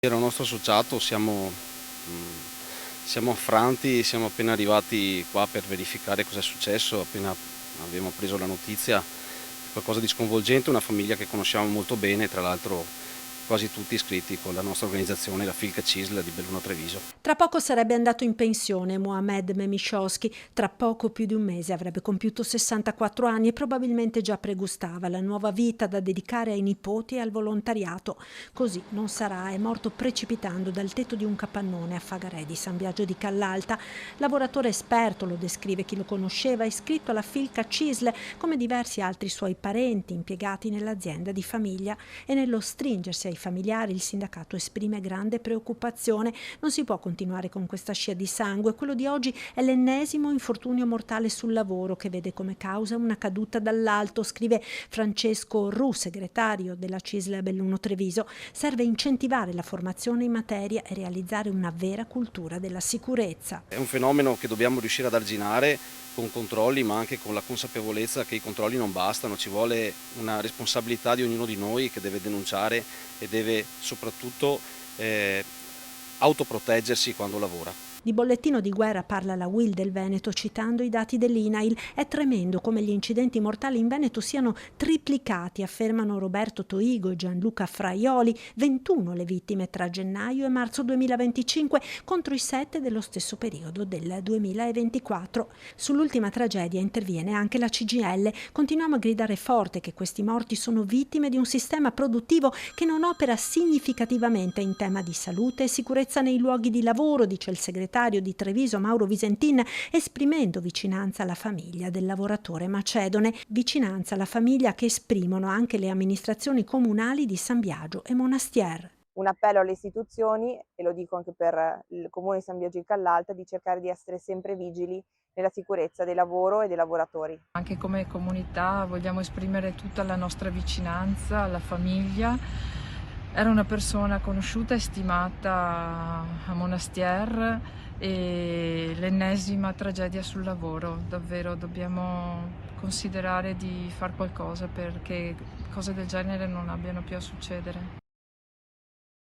Era un nostro associato, siamo affranti, siamo appena arrivati qua per verificare cosa è successo, appena abbiamo preso la notizia, qualcosa di sconvolgente, una famiglia che conosciamo molto bene, tra l'altro quasi tutti iscritti con la nostra organizzazione, la Filca CISL di Belluno Treviso. Tra poco sarebbe andato in pensione Mohamed Memishowski, tra poco più di un mese avrebbe compiuto 64 anni e probabilmente già pregustava la nuova vita da dedicare ai nipoti e al volontariato. Così non sarà, è morto precipitando dal tetto di un capannone a Fagarè di San Biagio di Callalta. Lavoratore esperto, lo descrive chi lo conosceva, iscritto alla Filca CISL come diversi altri suoi parenti impiegati nell'azienda di famiglia, e nello stringersi ai familiari il sindacato esprime grande preoccupazione. Non si può continuare con questa scia di sangue. Quello di oggi è l'ennesimo infortunio mortale sul lavoro che vede come causa una caduta dall'alto, scrive Francesco Ru, segretario della CISL Belluno Treviso. Serve incentivare la formazione in materia e realizzare una vera cultura della sicurezza. È un fenomeno che dobbiamo riuscire ad arginare con controlli, ma anche con la consapevolezza che i controlli non bastano, ci vuole una responsabilità di ognuno di noi che deve denunciare e deve soprattutto autoproteggersi quando lavora. Di bollettino di guerra parla la UIL del Veneto citando i dati dell'INAIL. È tremendo come gli incidenti mortali in Veneto siano triplicati, affermano Roberto Toigo e Gianluca Fraioli. 21 le vittime tra gennaio e marzo 2025 contro i 7 dello stesso periodo del 2024. Sull'ultima tragedia interviene anche la CGIL. Continuiamo a gridare forte che questi morti sono vittime di un sistema produttivo che non opera significativamente in tema di salute e sicurezza nei luoghi di lavoro, dice il segretario di Treviso Mauro Visentin, esprimendo vicinanza alla famiglia del lavoratore macedone, vicinanza alla famiglia che esprimono anche le amministrazioni comunali di San Biagio e Monastier. Un appello alle istituzioni, e lo dico anche per il Comune di San Biagio di Callalta, di cercare di essere sempre vigili nella sicurezza del lavoro e dei lavoratori. Anche come comunità vogliamo esprimere tutta la nostra vicinanza alla famiglia. Era una persona conosciuta e stimata a Monastier, e l'ennesima tragedia sul lavoro. Davvero dobbiamo considerare di fare qualcosa perché cose del genere non abbiano più a succedere.